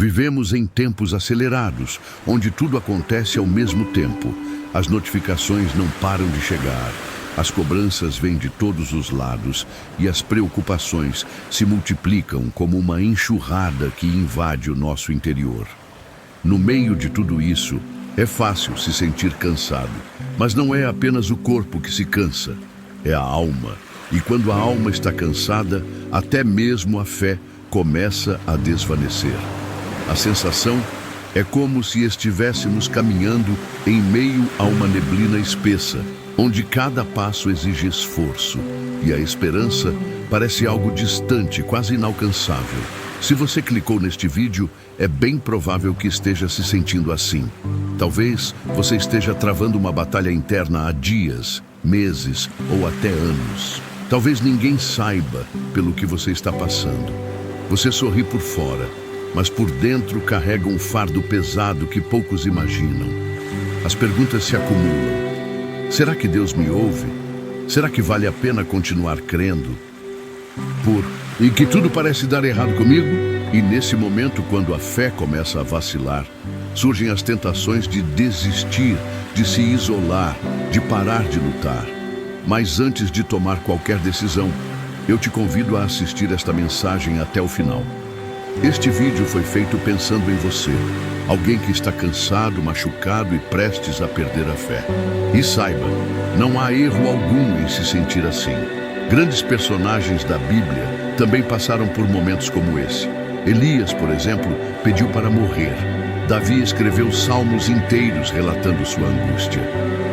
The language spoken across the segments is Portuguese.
Vivemos em tempos acelerados, onde tudo acontece ao mesmo tempo. As notificações não param de chegar, as cobranças vêm de todos os lados e as preocupações se multiplicam como uma enxurrada que invade o nosso interior. No meio de tudo isso, é fácil se sentir cansado, mas não é apenas o corpo que se cansa, é a alma. E quando a alma está cansada, até mesmo a fé começa a desvanecer. A sensação é como se estivéssemos caminhando em meio a uma neblina espessa, onde cada passo exige esforço, e a esperança parece algo distante, quase inalcançável. Se você clicou neste vídeo, é bem provável que esteja se sentindo assim. Talvez você esteja travando uma batalha interna há dias, meses ou até anos. Talvez ninguém saiba pelo que você está passando. Você sorri por fora, mas por dentro carrega um fardo pesado que poucos imaginam. As perguntas se acumulam. Será que Deus me ouve? Será que vale a pena continuar crendo? E que tudo parece dar errado comigo? E nesse momento, quando a fé começa a vacilar, surgem as tentações de desistir, de se isolar, de parar de lutar. Mas antes de tomar qualquer decisão, eu te convido a assistir esta mensagem até o final. Este vídeo foi feito pensando em você, alguém que está cansado, machucado e prestes a perder a fé. E saiba, não há erro algum em se sentir assim. Grandes personagens da Bíblia também passaram por momentos como esse. Elias, por exemplo, pediu para morrer. Davi escreveu salmos inteiros relatando sua angústia.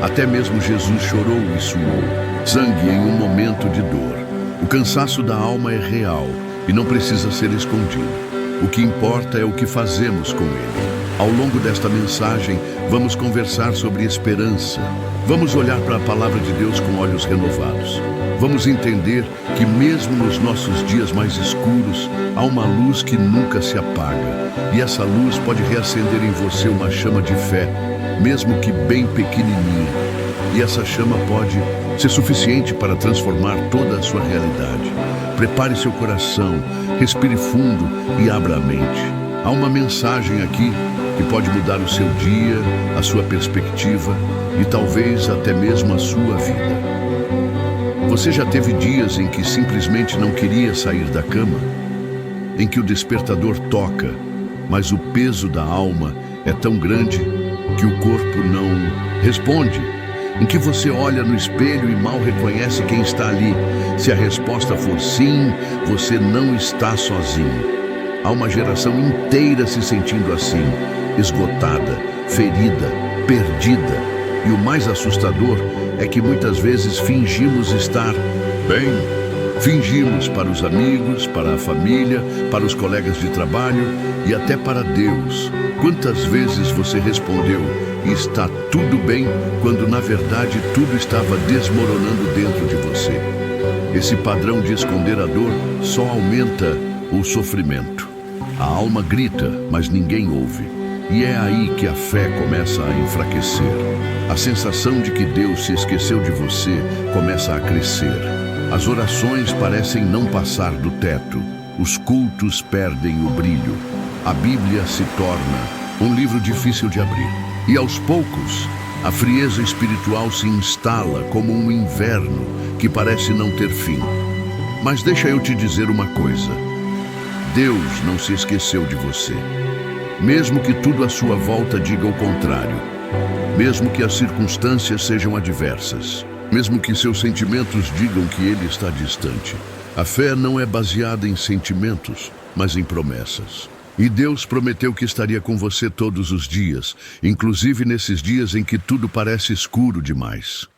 Até mesmo Jesus chorou e suou sangue em um momento de dor. O cansaço da alma é real e não precisa ser escondido. O que importa é o que fazemos com ele. Ao longo desta mensagem, vamos conversar sobre esperança. Vamos olhar para a palavra de Deus com olhos renovados. Vamos entender que mesmo nos nossos dias mais escuros, há uma luz que nunca se apaga. E essa luz pode reacender em você uma chama de fé, mesmo que bem pequenininha. E essa chama pode ser suficiente para transformar toda a sua realidade. Prepare seu coração, respire fundo e abra a mente. Há uma mensagem aqui que pode mudar o seu dia, a sua perspectiva e talvez até mesmo a sua vida. Você já teve dias em que simplesmente não queria sair da cama? Em que o despertador toca, mas o peso da alma é tão grande que o corpo não responde? Em que você olha no espelho e mal reconhece quem está ali? Se a resposta for sim, você não está sozinho. Há uma geração inteira se sentindo assim, esgotada, ferida, perdida. E o mais assustador é que muitas vezes fingimos estar bem. Fingimos para os amigos, para a família, para os colegas de trabalho e até para Deus. Quantas vezes você respondeu, está tudo bem, quando na verdade tudo estava desmoronando dentro de você? Esse padrão de esconder a dor só aumenta o sofrimento. A alma grita, mas ninguém ouve. E é aí que a fé começa a enfraquecer. A sensação de que Deus se esqueceu de você começa a crescer. As orações parecem não passar do teto. Os cultos perdem o brilho. A Bíblia se torna um livro difícil de abrir. E aos poucos, a frieza espiritual se instala como um inverno que parece não ter fim. Mas deixa eu te dizer uma coisa. Deus não se esqueceu de você. Mesmo que tudo à sua volta diga o contrário. Mesmo que as circunstâncias sejam adversas. Mesmo que seus sentimentos digam que Ele está distante. A fé não é baseada em sentimentos, mas em promessas. E Deus prometeu que estaria com você todos os dias, inclusive nesses dias em que tudo parece escuro demais.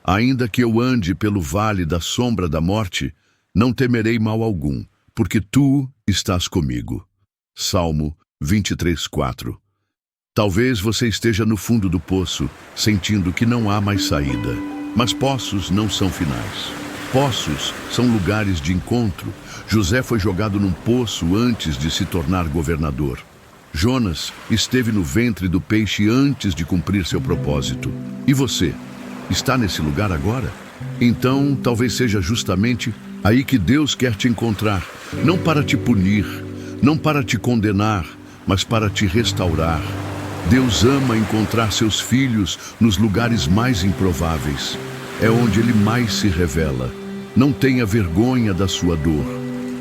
Ainda que eu ande pelo vale da sombra da morte, não temerei mal algum, porque tu estás comigo. Salmo 23:4. Talvez você esteja no fundo do poço, sentindo que não há mais saída. Mas poços não são finais. Poços são lugares de encontro. José foi jogado num poço antes de se tornar governador. Jonas esteve no ventre do peixe antes de cumprir seu propósito. E você? Está nesse lugar agora? Então, talvez seja justamente aí que Deus quer te encontrar. Não para te punir, não para te condenar, mas para te restaurar. Deus ama encontrar seus filhos nos lugares mais improváveis. É onde Ele mais se revela. Não tenha vergonha da sua dor.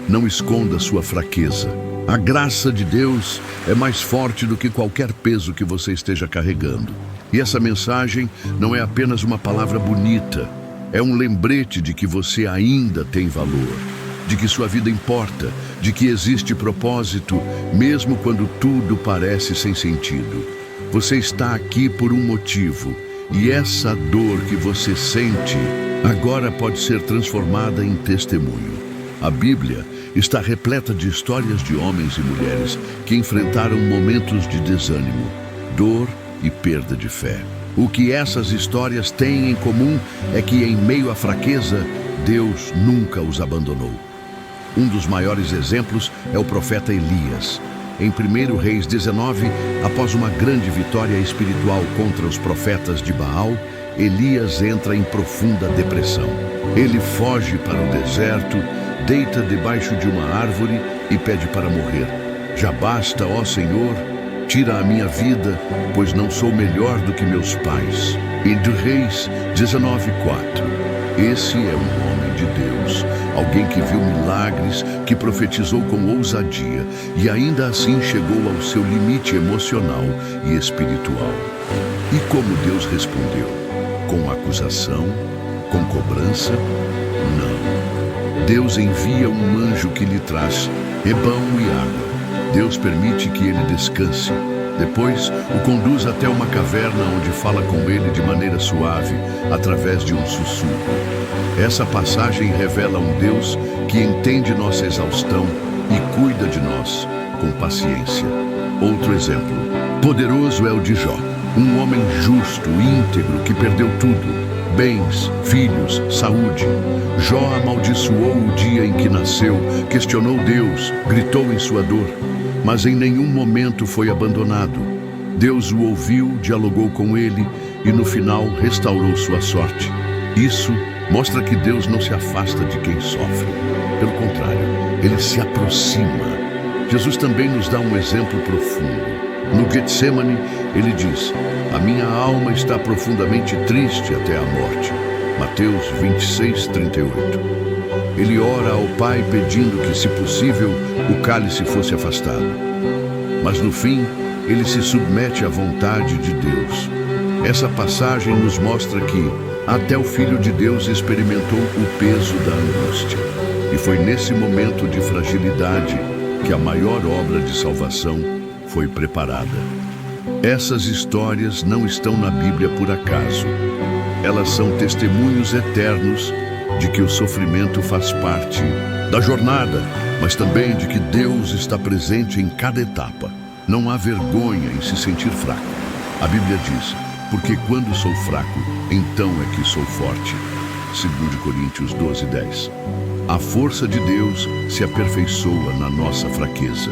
Não esconda sua fraqueza. A graça de Deus é mais forte do que qualquer peso que você esteja carregando. E essa mensagem não é apenas uma palavra bonita. É um lembrete de que você ainda tem valor, de que sua vida importa, de que existe propósito, mesmo quando tudo parece sem sentido. Você está aqui por um motivo, e essa dor que você sente agora pode ser transformada em testemunho. A Bíblia está repleta de histórias de homens e mulheres que enfrentaram momentos de desânimo, dor e perda de fé. O que essas histórias têm em comum é que, em meio à fraqueza, Deus nunca os abandonou. Um dos maiores exemplos é o profeta Elias. Em 1 Reis 19, após uma grande vitória espiritual contra os profetas de Baal, Elias entra em profunda depressão. Ele foge para o deserto, deita debaixo de uma árvore e pede para morrer. Já basta, ó Senhor, tira a minha vida, pois não sou melhor do que meus pais. Em Reis 19:4. Esse é um homem de Deus, alguém que viu milagres, que profetizou com ousadia e ainda assim chegou ao seu limite emocional e espiritual. E como Deus respondeu? Com acusação? Com cobrança? Não. Deus envia um anjo que lhe traz pão e água. Deus permite que ele descanse. Depois, o conduz até uma caverna onde fala com ele de maneira suave, através de um sussurro. Essa passagem revela um Deus que entende nossa exaustão e cuida de nós com paciência. Outro exemplo poderoso é o de Jó, um homem justo, íntegro, que perdeu tudo: bens, filhos, saúde. Jó amaldiçoou o dia em que nasceu, questionou Deus, gritou em sua dor, mas em nenhum momento foi abandonado. Deus o ouviu, dialogou com ele e no final restaurou sua sorte. Isso mostra que Deus não se afasta de quem sofre. Pelo contrário, Ele se aproxima. Jesus também nos dá um exemplo profundo. No Getsemane, Ele diz: a minha alma está profundamente triste até a morte. Mateus 26:38. Ele ora ao Pai pedindo que, se possível, o cálice fosse afastado. Mas no fim, ele se submete à vontade de Deus. Essa passagem nos mostra que até o Filho de Deus experimentou o peso da angústia. E foi nesse momento de fragilidade que a maior obra de salvação foi preparada. Essas histórias não estão na Bíblia por acaso. Elas são testemunhos eternos de que o sofrimento faz parte da jornada, mas também de que Deus está presente em cada etapa. Não há vergonha em se sentir fraco. A Bíblia diz: porque quando sou fraco, então é que sou forte. 2 Coríntios 12:10. A força de Deus se aperfeiçoa na nossa fraqueza.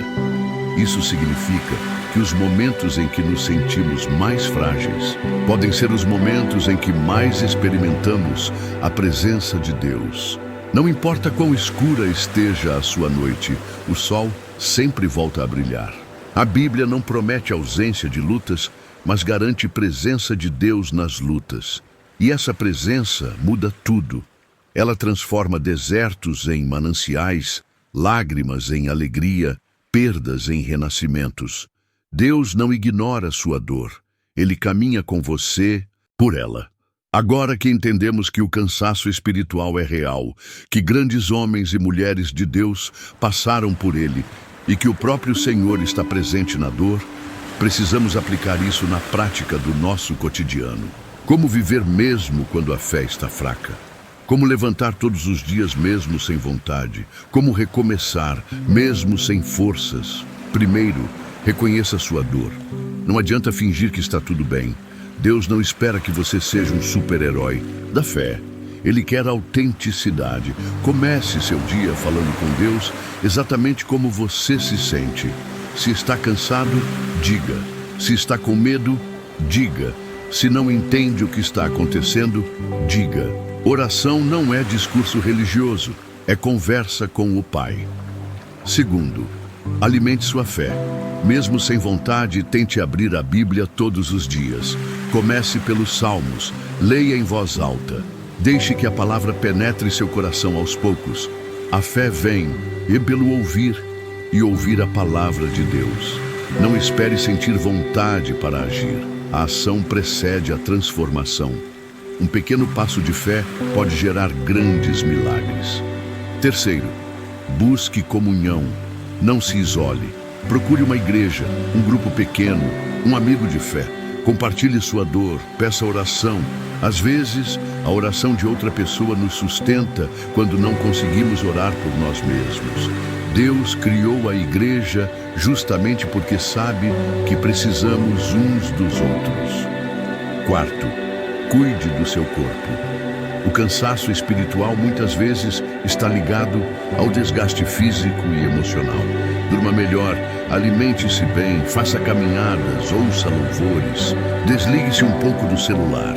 Isso significa que os momentos em que nos sentimos mais frágeis podem ser os momentos em que mais experimentamos a presença de Deus. Não importa quão escura esteja a sua noite, o sol sempre volta a brilhar. A Bíblia não promete ausência de lutas, mas garante presença de Deus nas lutas. E essa presença muda tudo. Ela transforma desertos em mananciais, lágrimas em alegria, perdas em renascimentos. Deus não ignora sua dor. Ele caminha com você por ela. Agora que entendemos que o cansaço espiritual é real, que grandes homens e mulheres de Deus passaram por ele e que o próprio Senhor está presente na dor, precisamos aplicar isso na prática do nosso cotidiano. Como viver mesmo quando a fé está fraca? Como levantar todos os dias mesmo sem vontade? Como recomeçar mesmo sem forças? Primeiro, reconheça sua dor. Não adianta fingir que está tudo bem. Deus não espera que você seja um super-herói da fé. Ele quer autenticidade. Comece seu dia falando com Deus exatamente como você se sente. Se está cansado, diga. Se está com medo, diga. Se não entende o que está acontecendo, diga. Oração não é discurso religioso, é conversa com o Pai. Segundo, Alimente sua fé. Mesmo sem vontade, tente abrir a Bíblia todos os dias. Comece pelos Salmos. Leia em voz alta. Deixe que a palavra penetre seu coração aos poucos. A fé vem pelo ouvir e ouvir a palavra de Deus. Não espere sentir vontade para agir. A ação precede a transformação. Um pequeno passo de fé pode gerar grandes milagres. Terceiro, busque comunhão. Não se isole. Procure uma igreja, um grupo pequeno, um amigo de fé. Compartilhe sua dor, peça oração. Às vezes, a oração de outra pessoa nos sustenta quando não conseguimos orar por nós mesmos. Deus criou a igreja justamente porque sabe que precisamos uns dos outros. Quarto, cuide do seu corpo. O cansaço espiritual muitas vezes está ligado ao desgaste físico e emocional. Durma melhor, alimente-se bem, faça caminhadas, ouça louvores, desligue-se um pouco do celular,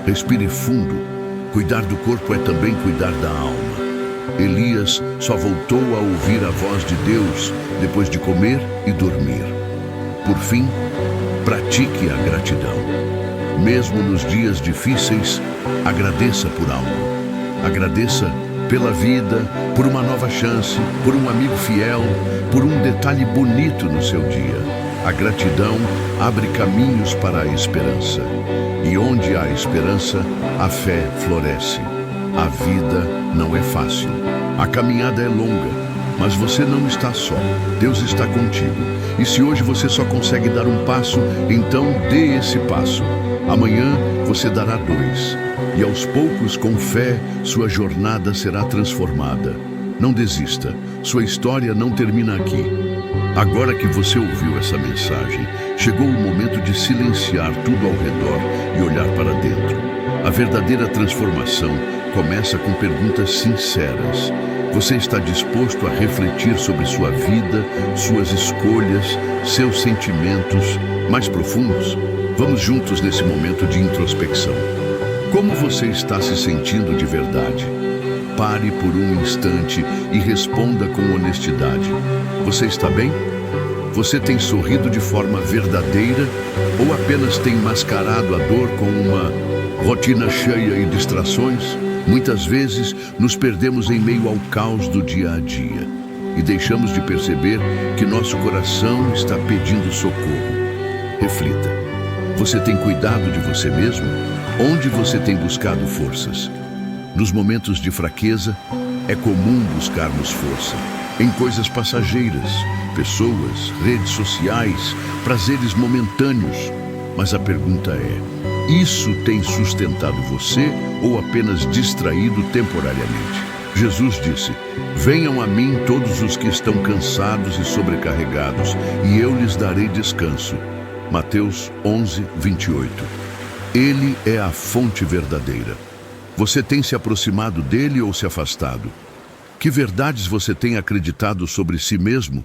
respire fundo. Cuidar do corpo é também cuidar da alma. Elias só voltou a ouvir a voz de Deus depois de comer e dormir. Por fim, pratique a gratidão. Mesmo nos dias difíceis, agradeça por algo. Agradeça pela vida, por uma nova chance, por um amigo fiel, por um detalhe bonito no seu dia. A gratidão abre caminhos para a esperança. E onde há esperança, a fé floresce. A vida não é fácil. A caminhada é longa, mas você não está só. Deus está contigo. E se hoje você só consegue dar um passo, então dê esse passo. Amanhã você dará 2. E aos poucos, com fé, sua jornada será transformada. Não desista. Sua história não termina aqui. Agora que você ouviu essa mensagem, chegou o momento de silenciar tudo ao redor e olhar para dentro. A verdadeira transformação começa com perguntas sinceras. Você está disposto a refletir sobre sua vida, suas escolhas, seus sentimentos mais profundos? Vamos juntos nesse momento de introspecção. Como você está se sentindo de verdade? Pare por um instante e responda com honestidade. Você está bem? Você tem sorrido de forma verdadeira ou apenas tem mascarado a dor com uma rotina cheia e distrações? Muitas vezes nos perdemos em meio ao caos do dia a dia e deixamos de perceber que nosso coração está pedindo socorro. Reflita. Você tem cuidado de você mesmo? Onde você tem buscado forças? Nos momentos de fraqueza, é comum buscarmos força em coisas passageiras, pessoas, redes sociais, prazeres momentâneos. Mas a pergunta é: isso tem sustentado você ou apenas distraído temporariamente? Jesus disse: venham a mim todos os que estão cansados e sobrecarregados, e eu lhes darei descanso. Mateus 11, 28. Ele é a fonte verdadeira. Você tem se aproximado dele ou se afastado? Que verdades você tem acreditado sobre si mesmo?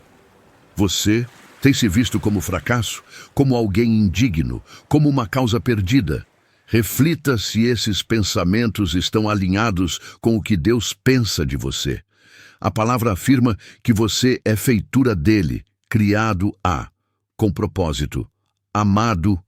Você tem se visto como fracasso, como alguém indigno, como uma causa perdida? Reflita se esses pensamentos estão alinhados com o que Deus pensa de você. A palavra afirma que você é feitura dele, criado com propósito, amado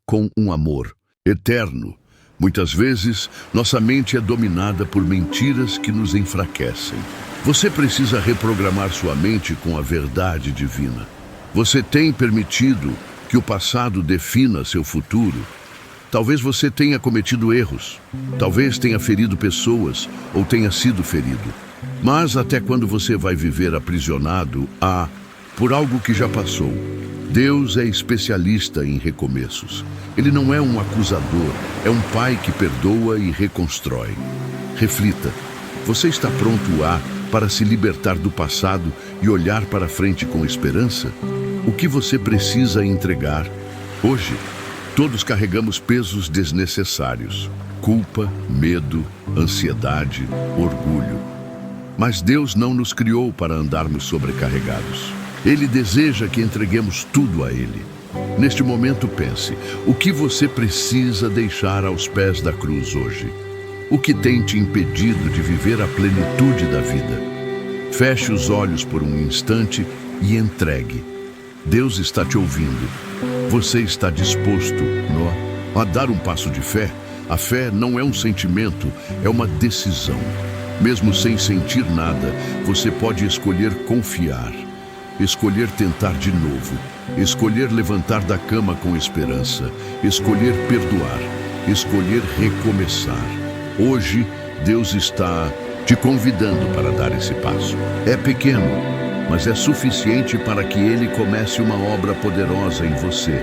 com um amor eterno. Muitas vezes, nossa mente é dominada por mentiras que nos enfraquecem. Você precisa reprogramar sua mente com a verdade divina. Você tem permitido que o passado defina seu futuro? Talvez você tenha cometido erros, talvez tenha ferido pessoas ou tenha sido ferido. Mas até quando você vai viver aprisionado por algo que já passou? Deus é especialista em recomeços. Ele não é um acusador, é um pai que perdoa e reconstrói. Reflita. Você está pronto para se libertar do passado e olhar para frente com esperança? O que você precisa entregar? Hoje, todos carregamos pesos desnecessários: culpa, medo, ansiedade, orgulho. Mas Deus não nos criou para andarmos sobrecarregados. Ele deseja que entreguemos tudo a Ele. Neste momento, pense: o que você precisa deixar aos pés da cruz hoje? O que tem te impedido de viver a plenitude da vida? Feche os olhos por um instante e entregue. Deus está te ouvindo. Você está disposto, a dar um passo de fé? A fé não é um sentimento, é uma decisão. Mesmo sem sentir nada, você pode escolher confiar, escolher tentar de novo, escolher levantar da cama com esperança, escolher perdoar, escolher recomeçar. Hoje, Deus está te convidando para dar esse passo. É pequeno, mas é suficiente para que Ele comece uma obra poderosa em você.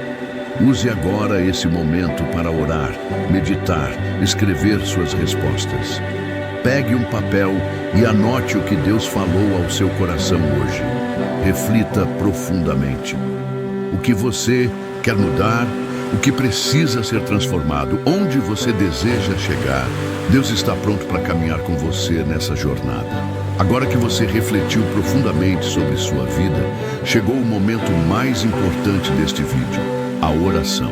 Use agora esse momento para orar, meditar, escrever suas respostas. Pegue um papel e anote o que Deus falou ao seu coração hoje. Reflita profundamente. O que você quer mudar, o que precisa ser transformado, onde você deseja chegar. Deus está pronto para caminhar com você nessa jornada. Agora que você refletiu profundamente sobre sua vida, chegou o momento mais importante deste vídeo, a oração.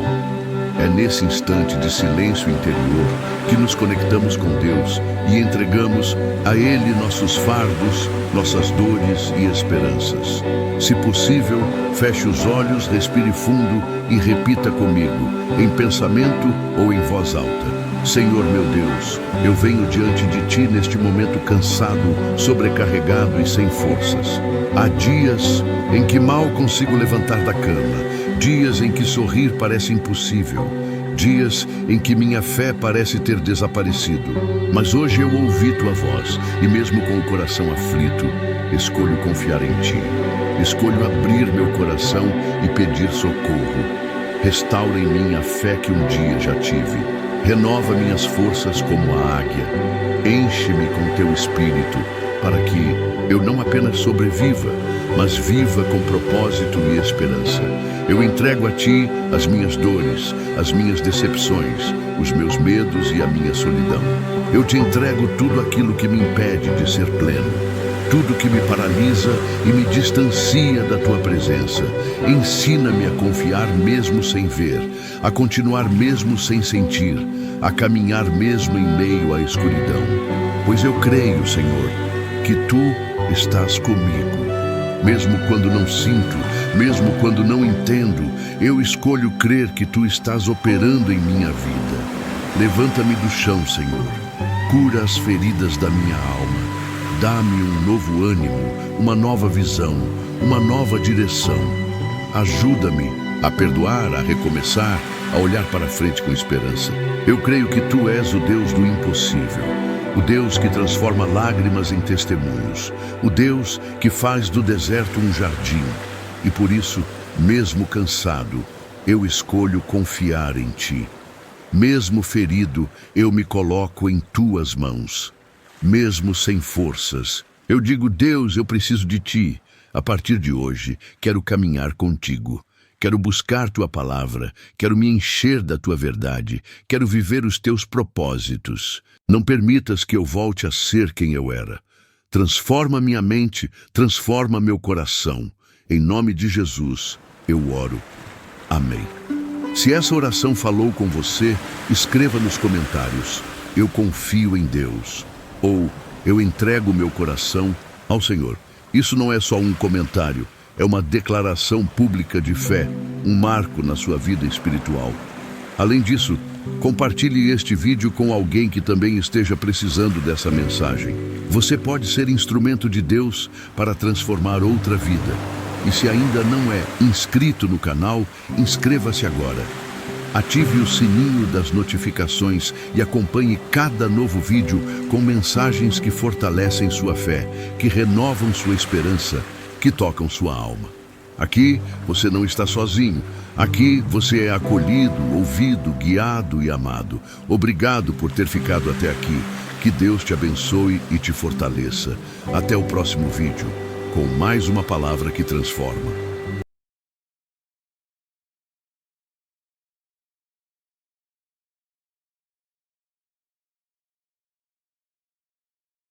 É nesse instante de silêncio interior que nos conectamos com Deus e entregamos a Ele nossos fardos, nossas dores e esperanças. Se possível, feche os olhos, respire fundo e repita comigo, em pensamento ou em voz alta. Senhor meu Deus, eu venho diante de Ti neste momento cansado, sobrecarregado e sem forças. Há dias em que mal consigo levantar da cama, dias em que sorrir parece impossível, dias em que minha fé parece ter desaparecido. Mas hoje eu ouvi Tua voz e mesmo com o coração aflito, escolho confiar em Ti. Escolho abrir meu coração e pedir socorro. Restaura em mim a fé que um dia já tive. Renova minhas forças como a águia. Enche-me com Teu Espírito, para que eu não apenas sobreviva, mas viva com propósito e esperança. Eu entrego a Ti as minhas dores, as minhas decepções, os meus medos e a minha solidão. Eu Te entrego tudo aquilo que me impede de ser pleno, tudo que me paralisa e me distancia da Tua presença. Ensina-me a confiar mesmo sem ver, a continuar mesmo sem sentir, a caminhar mesmo em meio à escuridão. Pois eu creio, Senhor, que Tu estás comigo. Mesmo quando não sinto, mesmo quando não entendo, eu escolho crer que Tu estás operando em minha vida. Levanta-me do chão, Senhor. Cura as feridas da minha alma. Dá-me um novo ânimo, uma nova visão, uma nova direção. Ajuda-me a perdoar, a recomeçar, a olhar para frente com esperança. Eu creio que Tu és o Deus do impossível, o Deus que transforma lágrimas em testemunhos, o Deus que faz do deserto um jardim. E por isso, mesmo cansado, eu escolho confiar em Ti. Mesmo ferido, eu me coloco em Tuas mãos. Mesmo sem forças, eu digo: Deus, eu preciso de Ti. A partir de hoje, quero caminhar contigo. Quero buscar Tua palavra, quero me encher da Tua verdade, quero viver os Teus propósitos. Não permitas que eu volte a ser quem eu era. Transforma minha mente, transforma meu coração. Em nome de Jesus, eu oro. Amém. Se essa oração falou com você, escreva nos comentários: eu confio em Deus. Ou eu entrego meu coração ao Senhor. Isso não é só um comentário, é uma declaração pública de fé, um marco na sua vida espiritual. Além disso, compartilhe este vídeo com alguém que também esteja precisando dessa mensagem. Você pode ser instrumento de Deus para transformar outra vida. E se ainda não é inscrito no canal, inscreva-se agora. Ative o sininho das notificações e acompanhe cada novo vídeo com mensagens que fortalecem sua fé, que renovam sua esperança, que tocam sua alma. Aqui você não está sozinho. Aqui você é acolhido, ouvido, guiado e amado. Obrigado por ter ficado até aqui. Que Deus te abençoe e te fortaleça. Até o próximo vídeo, com mais uma palavra que transforma.